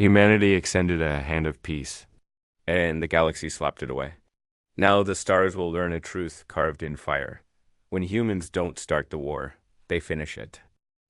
Humanity extended a hand of peace, and the galaxy slapped it away. Now the stars will learn a truth carved in fire. When humans don't start the war, they finish it.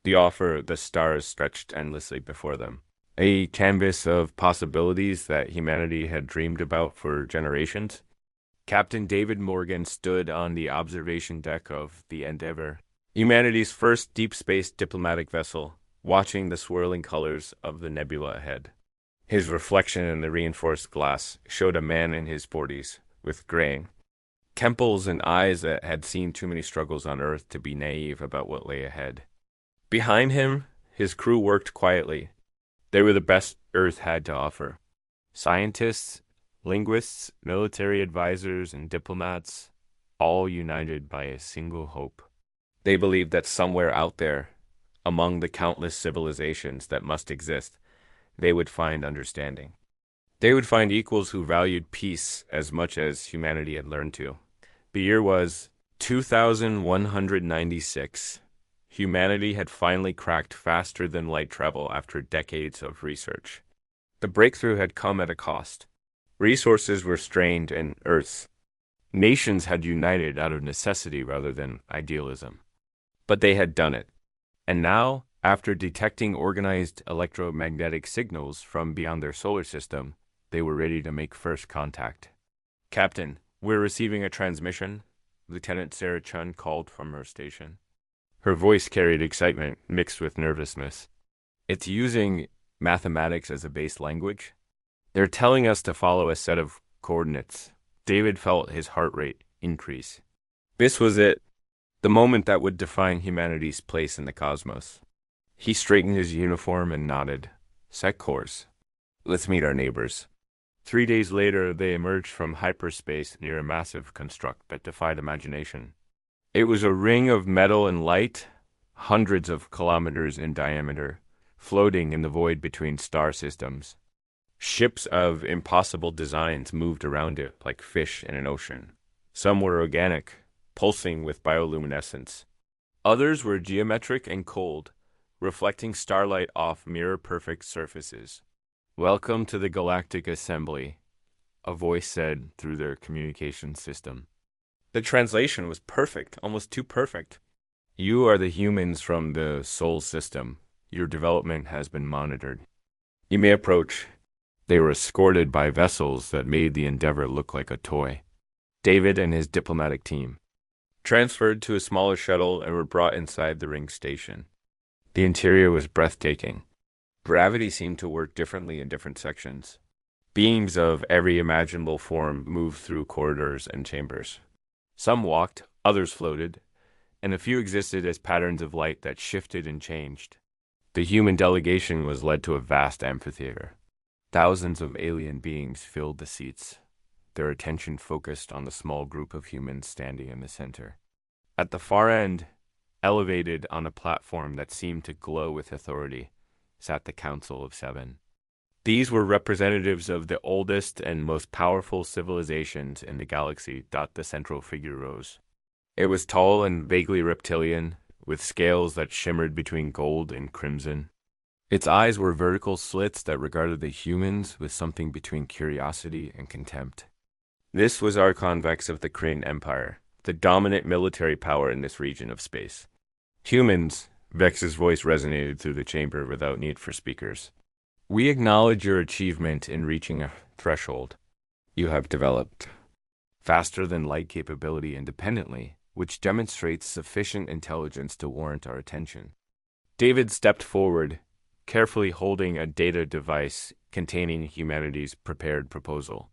The stars stretched endlessly before them. A canvas of possibilities that humanity had dreamed about for generations. Captain David Morgan stood on the observation deck of the Endeavour, humanity's first deep space diplomatic vessel, watching the swirling colors of the nebula ahead. His reflection in the reinforced glass showed a man in his 40s, with graying temples and eyes that had seen too many struggles on Earth to be naive about what lay ahead. Behind him, his crew worked quietly. They were the best Earth had to offer. Scientists, linguists, military advisors, and diplomats, all united by a single hope. They believed that somewhere out there, among the countless civilizations that must exist, they would find understanding. They would find equals who valued peace as much as humanity had learned to. The year was 2196. Humanity had finally cracked faster than light travel after decades of research. The breakthrough had come at a cost. Resources were strained and Earth's nations had united out of necessity rather than idealism. But they had done it. And now, after detecting organized electromagnetic signals from beyond their solar system, they were ready to make first contact. "Captain, we're receiving a transmission," Lieutenant Sarah Chun called from her station. Her voice carried excitement mixed with nervousness. "It's using mathematics as a base language. They're telling us to follow a set of coordinates." David felt his heart rate increase. This was it, the moment that would define humanity's place in the cosmos. He straightened his uniform and nodded. "Set course. Let's meet our neighbors." 3 days later, they emerged from hyperspace near a massive construct that defied imagination. It was a ring of metal and light, hundreds of kilometers in diameter, floating in the void between star systems. Ships of impossible designs moved around it like fish in an ocean. Some were organic, pulsing with bioluminescence. Others were geometric and cold, reflecting starlight off mirror-perfect surfaces. "Welcome to the Galactic Assembly," a voice said through their communication system. The translation was perfect, almost too perfect. "You are the humans from the Sol system. Your development has been monitored. You may approach." They were escorted by vessels that made the Endeavour look like a toy. David and his diplomatic team transferred to a smaller shuttle and were brought inside the ring station. The interior was breathtaking. Gravity seemed to work differently in different sections. Beings of every imaginable form moved through corridors and chambers. Some walked, others floated, and a few existed as patterns of light that shifted and changed. The human delegation was led to a vast amphitheater. Thousands of alien beings filled the seats, their attention focused on the small group of humans standing in the center. At the far end, elevated on a platform that seemed to glow with authority, sat the Council of Seven. These were representatives of the oldest and most powerful civilizations in the galaxy. The central figure rose. It was tall and vaguely reptilian, with scales that shimmered between gold and crimson. Its eyes were vertical slits that regarded the humans with something between curiosity and contempt. This was Archon Vex of the Kryn Empire, the dominant military power in this region of space. "Humans," Vex's voice resonated through the chamber without need for speakers. "We acknowledge your achievement in reaching a threshold. You have developed faster than light capability independently, which demonstrates sufficient intelligence to warrant our attention." David stepped forward, carefully holding a data device containing humanity's prepared proposal.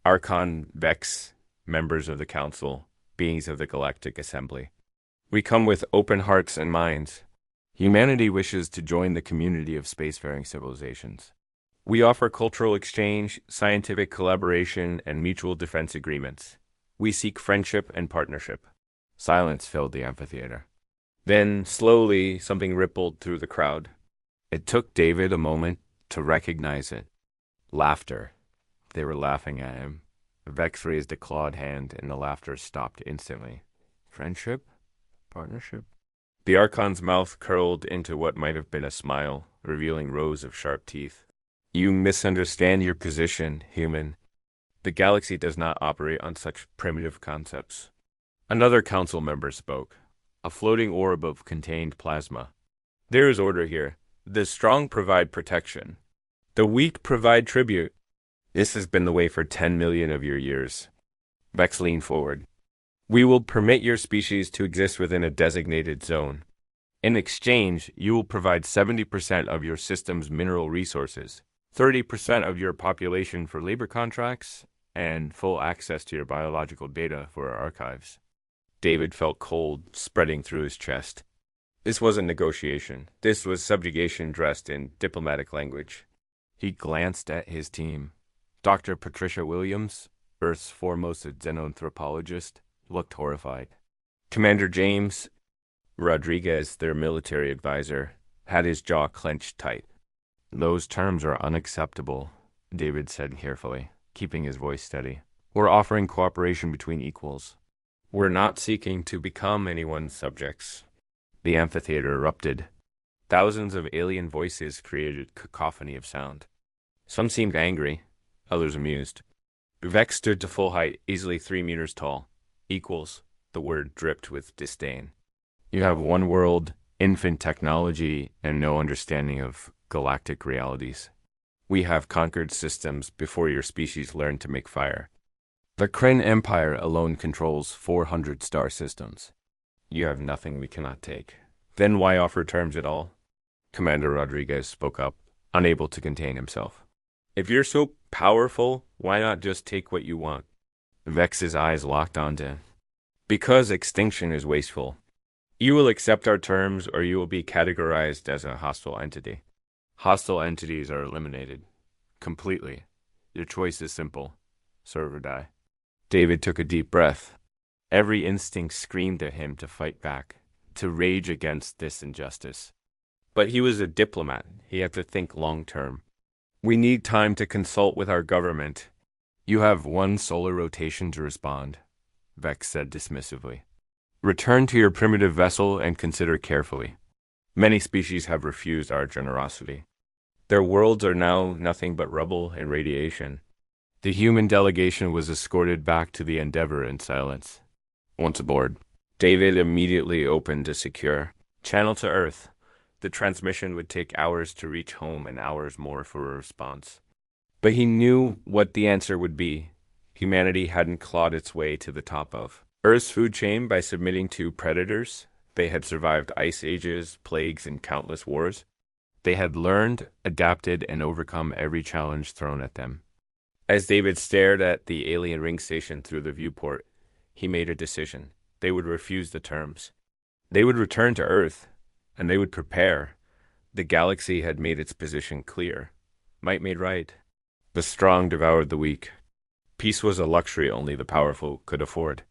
"Archon Vex, members of the Council, beings of the Galactic Assembly. We come with open hearts and minds. Humanity wishes to join the community of spacefaring civilizations. We offer cultural exchange, scientific collaboration, and mutual defense agreements. We seek friendship and partnership." Silence filled the amphitheater. Then, slowly, something rippled through the crowd. It took David a moment to recognize it. Laughter. They were laughing at him. Vex raised a clawed hand, and the laughter stopped instantly. "Friendship? Partnership?" The Archon's mouth curled into what might have been a smile, revealing rows of sharp teeth. You misunderstand your position, human. The galaxy does not operate on such primitive concepts. Another council member spoke, a floating orb of contained plasma. There is order here. The strong provide protection. The weak provide tribute. This has been the way for 10 million of your years. Vex leaned forward. We will permit your species to exist within a designated zone. In exchange, you will provide 70% of your system's mineral resources, 30% of your population for labor contracts, and full access to your biological data for our archives. David felt cold spreading through his chest. This wasn't negotiation. This was subjugation dressed in diplomatic language. He glanced at his team. Dr. Patricia Williams, Earth's foremost xenanthropologist, looked horrified. Commander James Rodriguez, their military advisor, had his jaw clenched tight. Those terms are unacceptable, David said carefully, keeping his voice steady. We're offering cooperation between equals. We're not seeking to become anyone's subjects. The amphitheater erupted. Thousands of alien voices created a cacophony of sound. Some seemed angry, others amused. Vex stood to full height, easily 3 meters tall. Equals, the word dripped with disdain. You have one world, infant technology, and no understanding of galactic realities. We have conquered systems before your species learned to make fire. The Kryn Empire alone controls 400 star systems. You have nothing we cannot take. Then why offer terms at all? Commander Rodriguez spoke up, unable to contain himself. If you're so powerful, why not just take what you want? Vex's eyes locked onto him. Because extinction is wasteful. You will accept our terms or you will be categorized as a hostile entity. Hostile entities are eliminated. Completely. Your choice is simple. Serve or die. David took a deep breath. Every instinct screamed at him to fight back, to rage against this injustice. But he was a diplomat. He had to think long term. We need time to consult with our government. You have 1 solar rotation to respond, Vex said dismissively. Return to your primitive vessel and consider carefully. Many species have refused our generosity. Their worlds are now nothing but rubble and radiation. The human delegation was escorted back to the Endeavor in silence. Once aboard, David immediately opened a secure channel to Earth. The transmission would take hours to reach home and hours more for a response. But he knew what the answer would be. Humanity hadn't clawed its way to the top of Earth's food chain by submitting to predators. They had survived ice ages, plagues, and countless wars. They had learned, adapted, and overcome every challenge thrown at them. As David stared at the alien ring station through the viewport, he made a decision. They would refuse the terms. They would return to Earth, and they would prepare. The galaxy had made its position clear. Might made right. The strong devoured the weak. Peace was a luxury only the powerful could afford.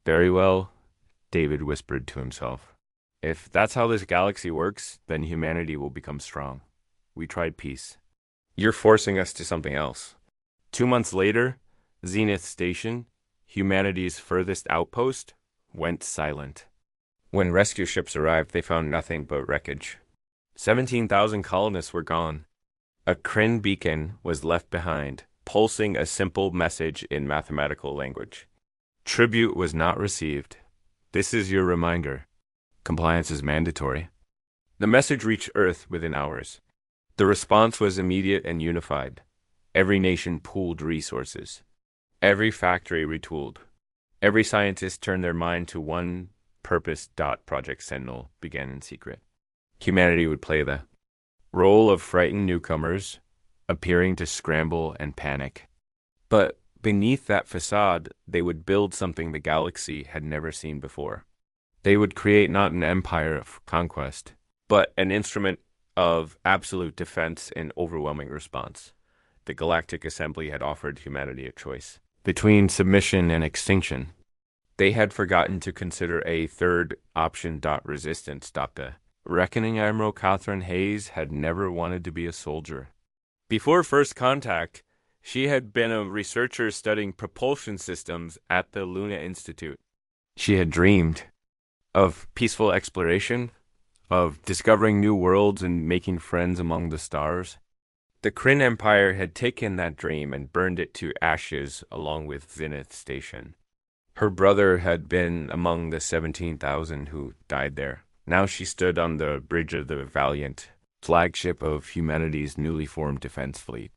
Very well, David whispered to himself. If that's how this galaxy works, then humanity will become strong. We tried peace. You're forcing us to something else. 2 months later, Zenith Station, humanity's furthest outpost, went silent. When rescue ships arrived, they found nothing but wreckage. 17,000 colonists were gone. A Kryn beacon was left behind, pulsing a simple message in mathematical language. Tribute was not received. This is your reminder. Compliance is mandatory. The message reached Earth within hours. The response was immediate and unified. Every nation pooled resources. Every factory retooled. Every scientist turned their mind to one purpose. Project Sentinel began in secret. Humanity would play the role of frightened newcomers, appearing to scramble and panic. But beneath that facade, they would build something the galaxy had never seen before. They would create not an empire of conquest, but an instrument of absolute defense and overwhelming response. The Galactic Assembly had offered humanity a choice between submission and extinction. They had forgotten to consider a third option. Resistance. The reckoning Admiral Catherine Hayes had never wanted to be a soldier. Before first contact, she had been a researcher studying propulsion systems at the Luna Institute. She had dreamed of peaceful exploration, of discovering new worlds and making friends among the stars. The Kryn Empire had taken that dream and burned it to ashes along with Zenith Station. Her brother had been among the 17,000 who died there. Now she stood on the bridge of the Valiant, flagship of humanity's newly formed defense fleet.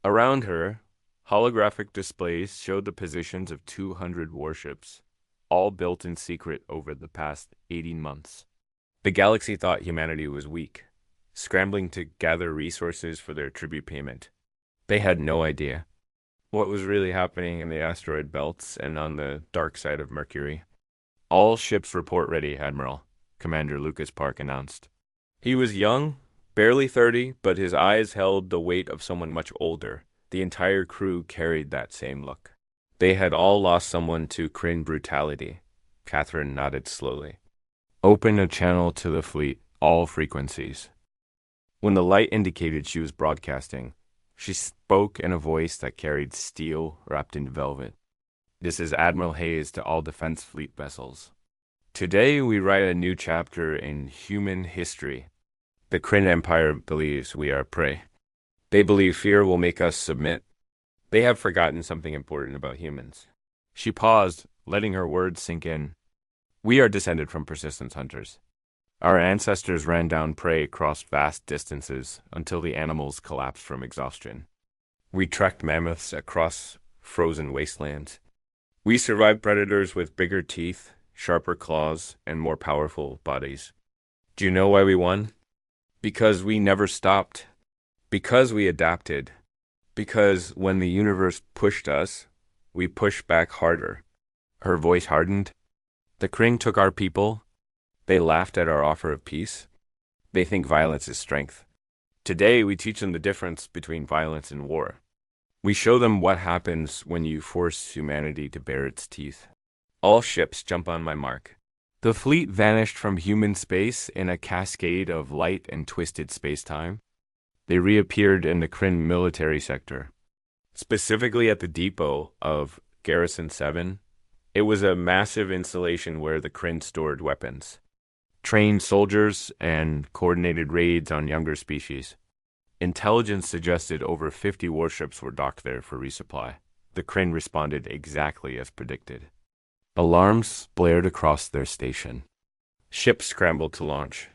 Around her, holographic displays showed the positions of 200 warships, all built in secret over the past 18 months. The galaxy thought humanity was weak, scrambling to gather resources for their tribute payment. They had no idea what was really happening in the asteroid belts and on the dark side of Mercury. All ships report ready, Admiral, Commander Lucas Park announced. He was young, barely 30, but his eyes held the weight of someone much older. The entire crew carried that same look. They had all lost someone to Kryn brutality. Catherine nodded slowly. Open a channel to the fleet, all frequencies. When the light indicated she was broadcasting, she spoke in a voice that carried steel wrapped in velvet. This is Admiral Hayes to all defense fleet vessels. Today we write a new chapter in human history. The Kryn Empire believes we are prey. They believe fear will make us submit. They have forgotten something important about humans. She paused, letting her words sink in. We are descended from persistence hunters. Our ancestors ran down prey across vast distances until the animals collapsed from exhaustion. We tracked mammoths across frozen wastelands. We survived predators with bigger teeth, sharper claws, and more powerful bodies. Do you know why we won? Because we never stopped. Because we adapted. Because when the universe pushed us, we pushed back harder. Her voice hardened. The Kryn took our people. They laughed at our offer of peace. They think violence is strength. Today, we teach them the difference between violence and war. We show them what happens when you force humanity to bare its teeth. All ships jump on my mark. The fleet vanished from human space in a cascade of light and twisted space-time. They reappeared in the Kryn military sector, specifically at the depot of Garrison 7. It was a massive installation where the Kryn stored weapons, trained soldiers, and coordinated raids on younger species. Intelligence suggested over 50 warships were docked there for resupply. The Kryn responded exactly as predicted. Alarms blared across their station. Ships scrambled to launch.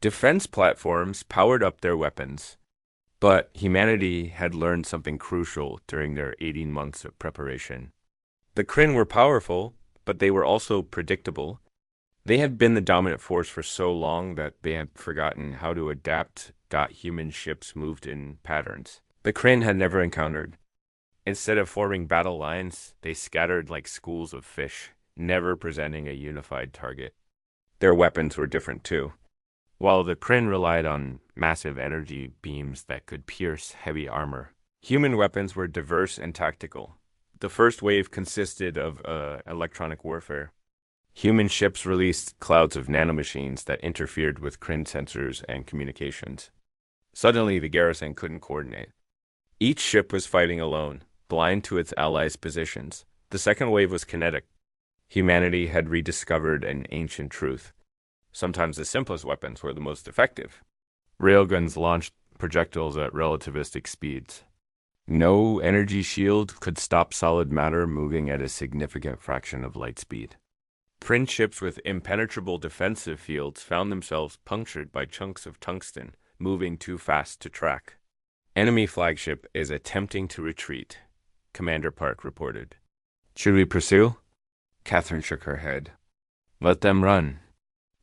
Defense platforms powered up their weapons. But humanity had learned something crucial during their 18 months of preparation. The Kryn were powerful, but they were also predictable. They had been the dominant force for so long that they had forgotten how to adapt, got human ships moved in patterns the Kryn had never encountered. Instead of forming battle lines, they scattered like schools of fish, never presenting a unified target. Their weapons were different too. While the Kryn relied on massive energy beams that could pierce heavy armor, human weapons were diverse and tactical. The first wave consisted of electronic warfare. Human ships released clouds of nanomachines that interfered with Kryn sensors and communications. Suddenly, the garrison couldn't coordinate. Each ship was fighting alone, blind to its allies' positions. The second wave was kinetic. Humanity had rediscovered an ancient truth. Sometimes the simplest weapons were the most effective. Railguns launched projectiles at relativistic speeds. No energy shield could stop solid matter moving at a significant fraction of light speed. Kryn ships with impenetrable defensive fields found themselves punctured by chunks of tungsten, moving too fast to track. Enemy flagship is attempting to retreat, Commander Park reported. Should we pursue? Catherine shook her head. Let them run.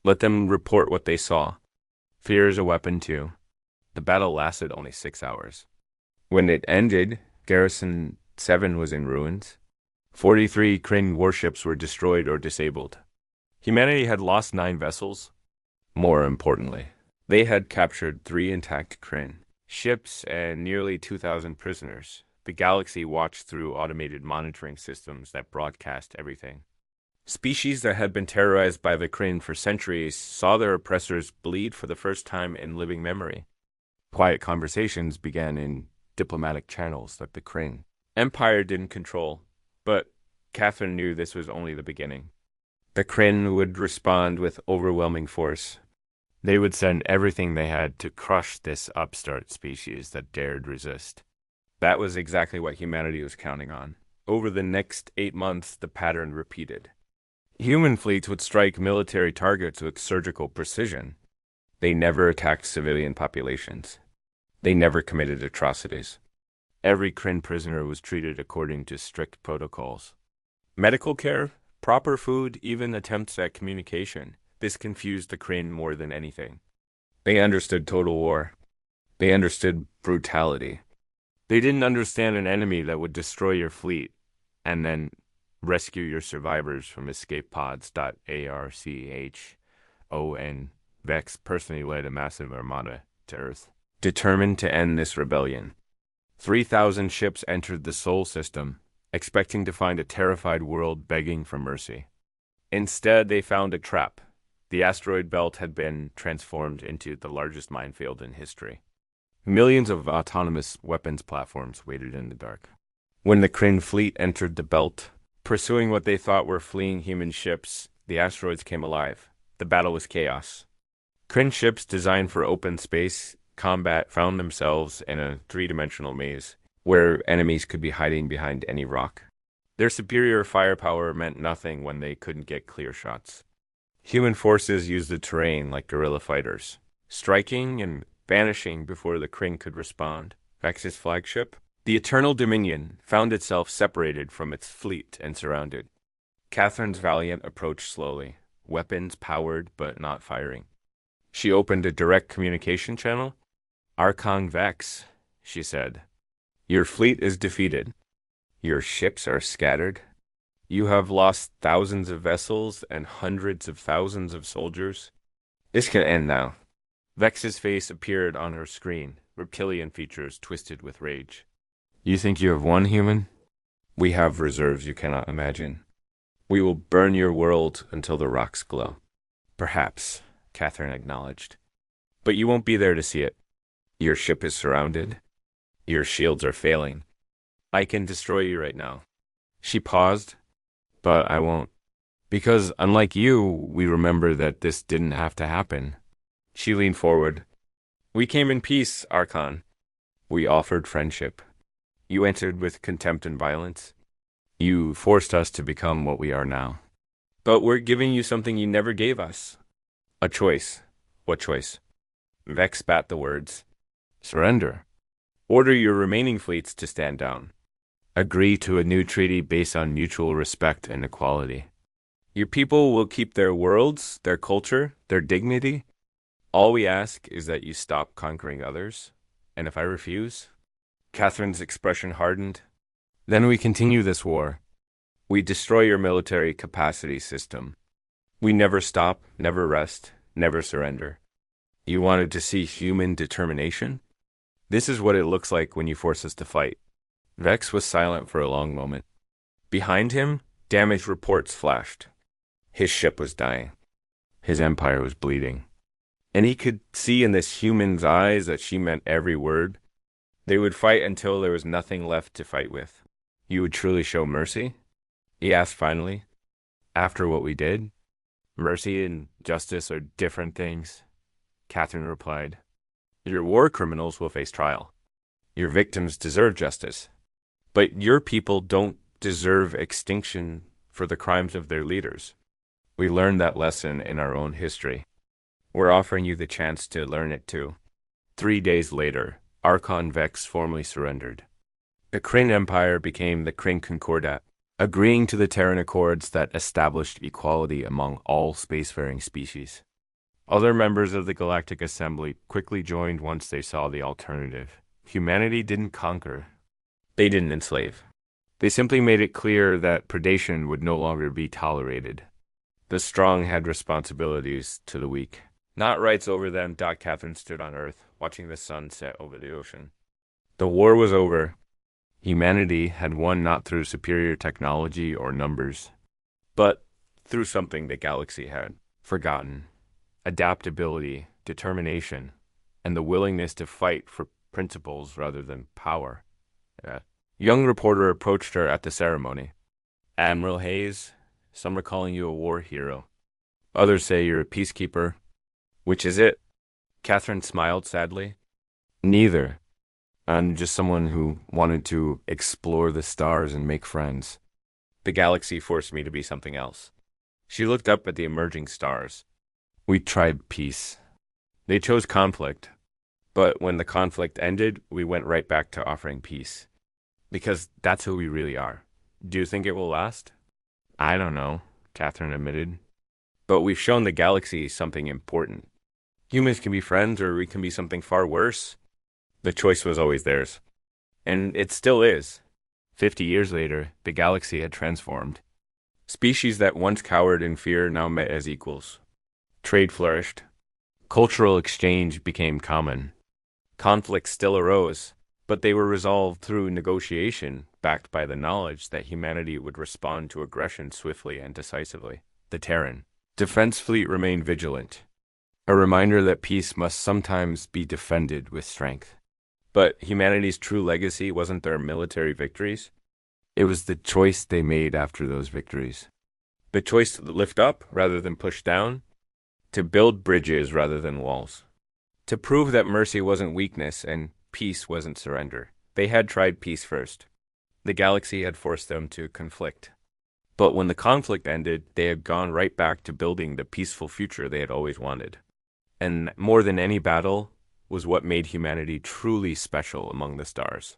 Let them report what they saw. Fear is a weapon too. The battle lasted only 6 hours. When it ended, Garrison 7 was in ruins. 43 Kryn warships were destroyed or disabled. Humanity had lost 9 vessels. More importantly, they had captured 3 intact Kryn ships and nearly 2,000 prisoners. The galaxy watched through automated monitoring systems that broadcast everything. Species that had been terrorized by the Kryn for centuries saw their oppressors bleed for the first time in living memory. Quiet conversations began in diplomatic channels that the Kryn Empire didn't control. But Catherine knew this was only the beginning. The Kryn would respond with overwhelming force. They would send everything they had to crush this upstart species that dared resist. That was exactly what humanity was counting on. Over the next 8 months, the pattern repeated. Human fleets would strike military targets with surgical precision. They never attacked civilian populations. They never committed atrocities. Every Kryn prisoner was treated according to strict protocols. Medical care, proper food, even attempts at communication. This confused the Kryn more than anything. They understood total war. They understood brutality. They didn't understand an enemy that would destroy your fleet and then rescue your survivors from escape pods. Archon Vex personally led a massive armada to Earth, determined to end this rebellion. 3,000 ships entered the Sol system, expecting to find a terrified world begging for mercy. Instead, they found a trap. The asteroid belt had been transformed into the largest minefield in history. Millions of autonomous weapons platforms waited in the dark. When the Kryn fleet entered the belt, pursuing what they thought were fleeing human ships, the asteroids came alive. The battle was chaos. Kryn ships designed for open space combat found themselves in a three-dimensional maze, where enemies could be hiding behind any rock. Their superior firepower meant nothing when they couldn't get clear shots. Human forces used the terrain like guerrilla fighters, striking and vanishing before the Kryn could respond. Vex's flagship, the Eternal Dominion, found itself separated from its fleet and surrounded. Catherine's Valiant approached slowly, weapons powered but not firing. She opened a direct communication channel. "Archon Vex," she said, "your fleet is defeated. Your ships are scattered. You have lost thousands of vessels and hundreds of thousands of soldiers. This can end now." Vex's face appeared on her screen, reptilian features twisted with rage. "You think you have won, human? We have reserves you cannot imagine. We will burn your world until the rocks glow." "Perhaps," Catherine acknowledged. "But you won't be there to see it. Your ship is surrounded. Your shields are failing. I can destroy you right now." She paused, "But I won't. Because, unlike you, we remember that this didn't have to happen." She leaned forward. "We came in peace, Archon. We offered friendship. You answered with contempt and violence. You forced us to become what we are now. But we're giving you something you never gave us. A choice." "What choice?" Vex spat the words. "Surrender. Order your remaining fleets to stand down. Agree to a new treaty based on mutual respect and equality. Your people will keep their worlds, their culture, their dignity. All we ask is that you stop conquering others. And if I refuse?" Catherine's expression hardened. "Then we continue this war. We destroy your military capacity system. We never stop, never rest, never surrender. You wanted to see human determination? This is what it looks like when you force us to fight." Vex was silent for a long moment. Behind him, damaged reports flashed. His ship was dying. His empire was bleeding. And he could see in this human's eyes that she meant every word. They would fight until there was nothing left to fight with. "You would truly show mercy?" he asked finally. "After what we did?" "Mercy and justice are different things," Catherine replied. "Your war criminals will face trial. Your victims deserve justice. But your people don't deserve extinction for the crimes of their leaders. We learned that lesson in our own history. We're offering you the chance to learn it too." 3 days later, Archon Vex formally surrendered. The Kryn Empire became the Kryn Concordat, agreeing to the Terran Accords that established equality among all spacefaring species. Other members of the Galactic Assembly quickly joined once they saw the alternative. Humanity didn't conquer. They didn't enslave. They simply made it clear that predation would no longer be tolerated. The strong had responsibilities to the weak. Not rights over them. Catherine stood on Earth, watching the sun set over the ocean. The war was over. Humanity had won not through superior technology or numbers, but through something the galaxy had forgotten: adaptability, determination, and the willingness to fight for principles rather than power. A young reporter approached her at the ceremony. "Admiral Hayes, some are calling you a war hero. Others say you're a peacekeeper. Which is it? Catherine smiled sadly. Neither. I'm just someone who wanted to explore the stars and make friends. The galaxy forced me to be something else. She looked up at the emerging stars. We tried peace. They chose conflict. But when the conflict ended, we went right back to offering peace. Because that's who we really are. Do you think it will last? I don't know, Catherine admitted. But we've shown the galaxy something important. Humans can be friends or we can be something far worse. The choice was always theirs. And it still is. 50 years later, the galaxy had transformed. Species that once cowered in fear now met as equals. Trade flourished. Cultural exchange became common. Conflicts still arose, but they were resolved through negotiation, backed by the knowledge that humanity would respond to aggression swiftly and decisively. The Terran. Defense fleet remained vigilant, a reminder that peace must sometimes be defended with strength. But humanity's true legacy wasn't their military victories. It was the choice they made after those victories. The choice to lift up rather than push down, to build bridges rather than walls, to prove that mercy wasn't weakness and peace wasn't surrender. They had tried peace first. The galaxy had forced them to conflict. But when the conflict ended, they had gone right back to building the peaceful future they had always wanted. And more than any battle was what made humanity truly special among the stars.